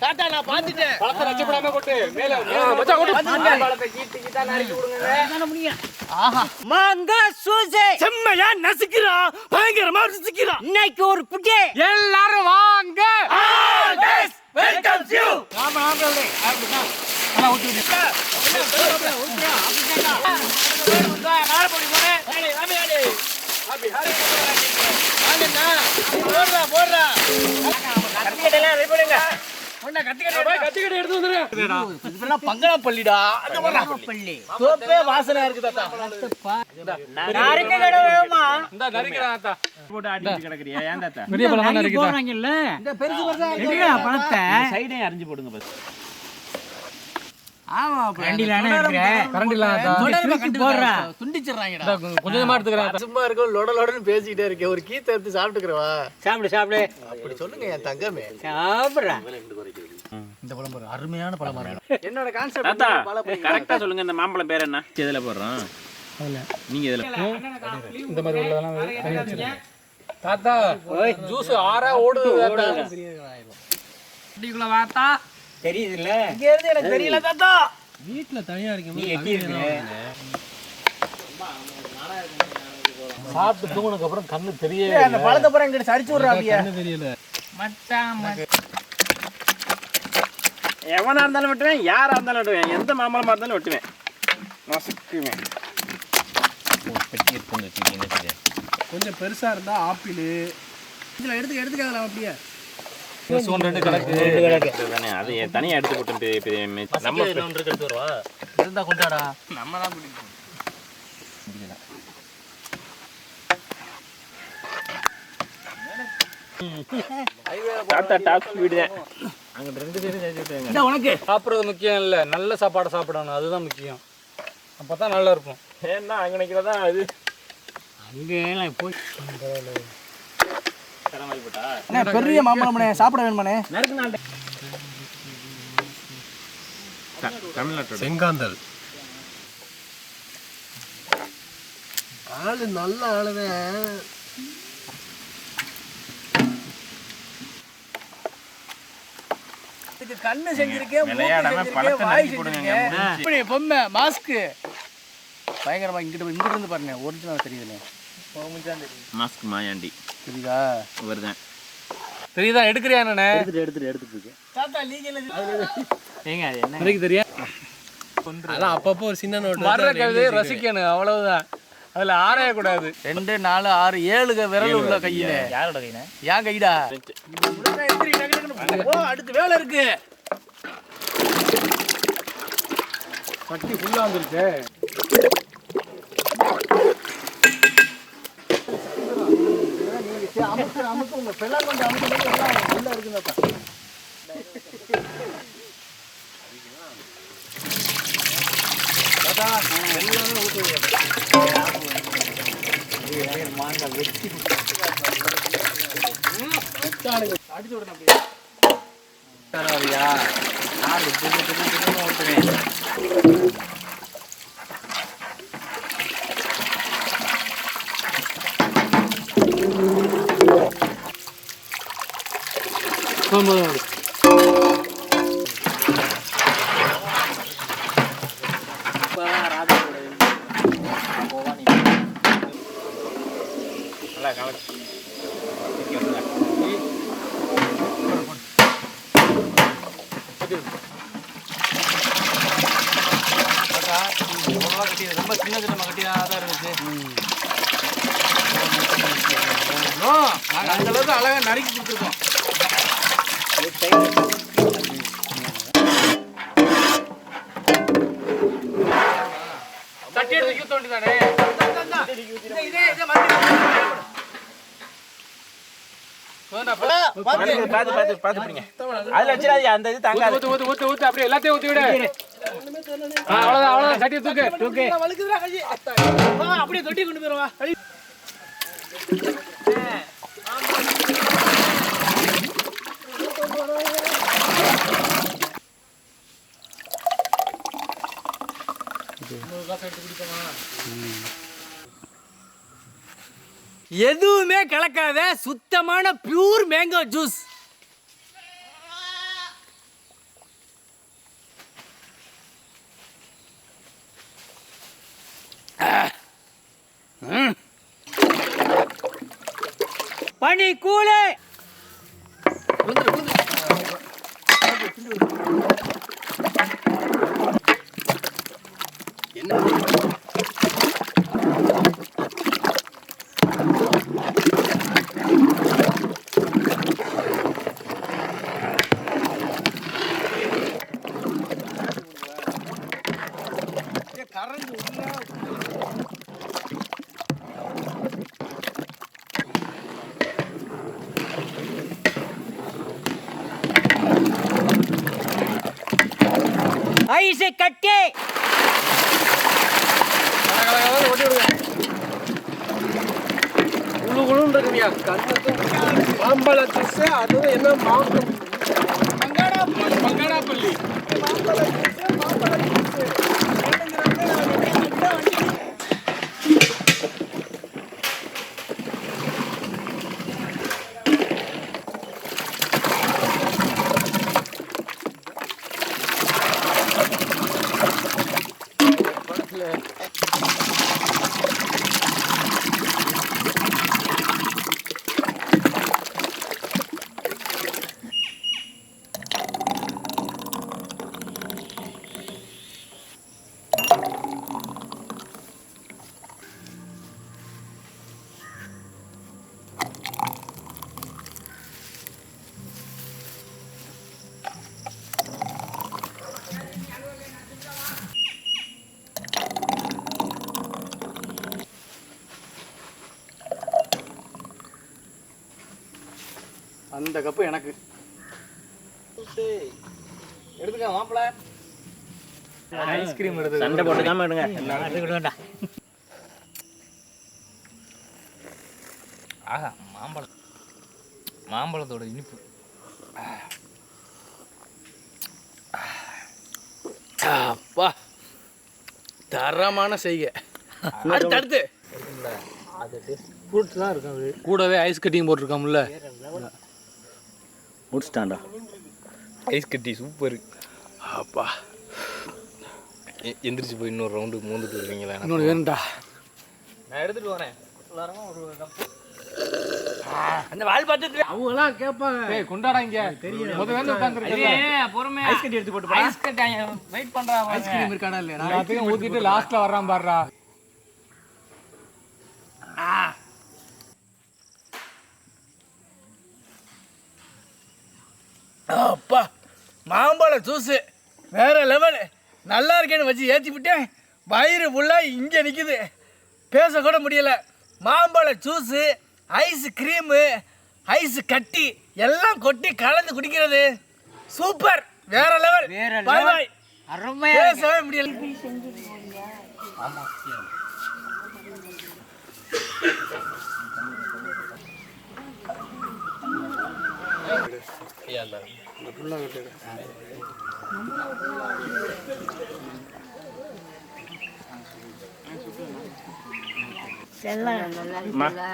தாத்தா நான் பாத்துட்டேன். பழத்தை ரச்சப்படாம கொட்டு. மேல மச்சான் கொட்டு. பழத்தை கீட்டி கீட்டா நறுக்கி கொடுங்க. அதான முடியும். ஆஹா. மாங்கா சூசே. செம்மையா நசுக்குறா. பயங்கரமா ருசிக்குறா. இன்னைக்கு ஒரு புட்டி. எல்லாரும் வாங்க. Always welcome you. ஆமா ஆமா அப்படினா. அட ஊத்து ஊத்து. ஊத்துறா. அப்படிடா. நாளை போடி போறே. ஏய் ஆமே ஆளே. Happy happy. வாங்கண்ணா. போடுறா போடுறா. கத்திக்கடலாம் ரெடி பண்ணுங்க. ஒண்ணா கத்திக்கடை எடுத்து வந்துரு. இதெல்லாம் பங்களாப்பள்ளிடா. அந்த பங்களாப்பள்ளி. சோப்பே வாசனை இருக்கு தாத்தா. நரிக்க கடை வேணுமா? இந்த நரிக்கடா தாத்தா. போட்டு ஆடிட்டு கிடக்குறியா? ஏன் தாத்தா? பெரிய பழமா நரிக்குதா? போறாங்கல்ல. இந்த பெருசு பெருசா எடுங்க பழத்தை. சைடே அரிஞ்சு போடுங்க பஸ். ஆமா கரண்டிலானே இருக்கு. கரண்டில தாத்தா. போடுறா. துண்டிச்சிராங்கடா. கொஞ்சமா எடுத்துக்கறேன். சும்மா இருக்க லொட லொடன்னு பேசிட்டே இருக்கே. ஒரு கீத்தை எடுத்து சாப்பிட்டுக்கறவா? சாப்பிடு சாப்பிடு. அப்படி சொல்லுங்க என் தங்கமே. சாப்பிடுறா. இந்த பழம் பாரு அருமையான பழமா இருக்கு. என்னோட கான்செப்ட் தாத்தா கரெக்ட்டா சொல்லுங்க. இந்த மாம்பழம் பேர் என்ன? எதுல போடுறோம்? அதுல நீங்க எதுல? இந்த மாதிரி உள்ளதெல்லாம் தனியா வச்சிருங்க. தாத்தா ஜூஸ் ஆறா ஓடுது தாத்தா. அடிக்குள்ள வாத்தா தெரியுது இல்ல? இங்க இருந்து எனக்கு தெரியல தாத்தா. வீட்ல தனியா இருக்கீங்க. நீ எட்டி இருக்கீங்க. சாப்பிட்டு தூங்குனதுக்கு அப்புறம் கண்ணு தெரியவே அந்த பழத்தை பூரா எங்கிட்ட சரிச்சு விடுறா அப்படியே. கண்ணு தெரியல. மச்சான் எவனா இருந்தாலும் வெட்டுவேன், யாரா இருந்தாலும் வெட்டுவேன், எந்த மாம்பழமா இருந்தாலும் வெட்டுவேன். நசுக்குவேன். கொஞ்சம் பெருசா இருந்தா ஆப்பிள் இதுல எடுத்துக்கலாம் அப்படியே. அது தனியா எடுத்து போட்டு நம்ம எடுத்து வருவா இருந்தா கொண்டாடா. நம்ம தான் பிடிக்கும். சாப்பிடுறது முக்கியம் இல்ல, நல்ல சாப்பாடு சாப்பிடணும், அதுதான் முக்கியம். அப்பதான் நல்லா இருக்கும். ஏன்னா அங்க நிக்கிறதா அது அங்க போய் பெரிய மாம்பழம்னே சாப்பிட வேணுமானே. தமிழ்நாட்டோட செங்காந்தல் ஆளு நல்ல ஆளுதான். கண்ணு செஞ்சிருக்கேன், வாய் செஞ்சிருக்கேன், பொம்மை மாஸ்க் பயங்கரமா இங்கிட்டு இருந்து பாருங்க. ஒரிஜினல் தெரியுதுண்ணே. மாஸ்க் மாயாண்டி தெரியுதா? வருதான் தெரியுதா? எடுக்கிறியா? எடுத்துட்டு தாத்தா லீகல் ஏங்க அது என்ன எனக்கு தெரியும். அதான் அப்பப்போ ஒரு சின்ன நோட்டு வர்ற கவிதையை ரசிக்கணும், அவ்வளவுதான். அதுல ஆராய கூடாது. 2 4 6 7 விரல் உள்ள கையில. யாரோட கையில? ஏன் கைடா? அடுத்து வேலை இருக்கு. கட்டி ஃபுல்லா வந்துருச்சு. அமுக்கு உங்க பெல்லாம் கொஞ்சம் அமுக்கு எல்லாம் உள்ள இருக்குங்கப்பா. எல்லாமே ஊற்றுங்க. மாங்காய் வெட்டி அடிச்சு விடணும் அப்படியே. தரவாதியா நான் ஓட்டுவேன். ரொம்ப சின்ன சின்ன கட்டியாதான் இருந்துச்சு. அந்த அளவுக்கு அழகா நறுக்கி கொடுத்துருக்கோம். தட்டி எடுத்து தோண்டிதானே அப்படியே எல்லாத்தையும் ஊத்தி விடு. அவ்வளவுதான் சட்டி தூக்கு தூக்கு அப்படியே தொட்டி கொண்டு போயிருவா. எதுவுமே கலக்காத சுத்தமான பியூர் மேங்கோ ஜூஸ். பனி கூலே ஐஸை கட்டி இருக்குயா கண்ணுக்கும் மாம்பழ ஜூஸ். அதுவும் என்ன மாம்பழம் பங்கடாப்பள்ளி மாம்பழ ஜூஸ் மாம்பழ ஜூஸ். அந்த கப்பு எனக்கு எடுத்துக்க மாப்பிள்ள. ஐஸ்கிரீம் எடுத்து சண்டை போட்டுக்காம எடுங்க. எல்லாரும் ஆஹா மாம்பழத்தோட இனிப்பு. அப்பா தரமான செய்கை. அடுத்து அது ஃப்ரூட்ஸ்லாம் இருக்கும். அது கூடவே ஐஸ் கட்டிங் போட்டிருக்காமுல்ல. முடிச்சிட்டாண்டா ஐஸ் கட்டி சூப்பர். அப்பா எந்திரிச்சு போய் இன்னொரு ரவுண்டு மூந்துட்டு வருவீங்களா? இன்னொன்று வேணும்டா. நான் எடுத்துகிட்டு வரேன். அந்த வால் பார்த்துட்டு அவங்களாம் கேட்பாங்க. கொண்டாடா இங்கே தெரியும். முதல்ல உட்காந்துருக்கேன். பொறுமையா ஐஸ் கட்டி எடுத்து போட்டு ஐஸ் கட்டி வெயிட் பண்ணுறாங்க. ஐஸ்கிரீம் இருக்காடா இல்லையா? எல்லாத்தையும் ஊற்றிட்டு லாஸ்ட்டில் வர்றான் பாடுறா. அப்பா மாம்பழ ஜூஸு வேற லெவலு. நல்லா இருக்கேன்னு வச்சு ஏற்றி விட்டேன். வயிறு ஃபுல்லாக இங்கே நிற்குது. பேசக்கூட முடியலை. மாம்பழ ஜூஸு, ஐஸ் க்ரீமு, ஐஸ் கட்டி எல்லாம் கொட்டி கலந்து குடிக்கிறது சூப்பர். வேற லெவல். பாய் பாய். அருமையாக பேசவே முடியல. ஆமாம் நல்லா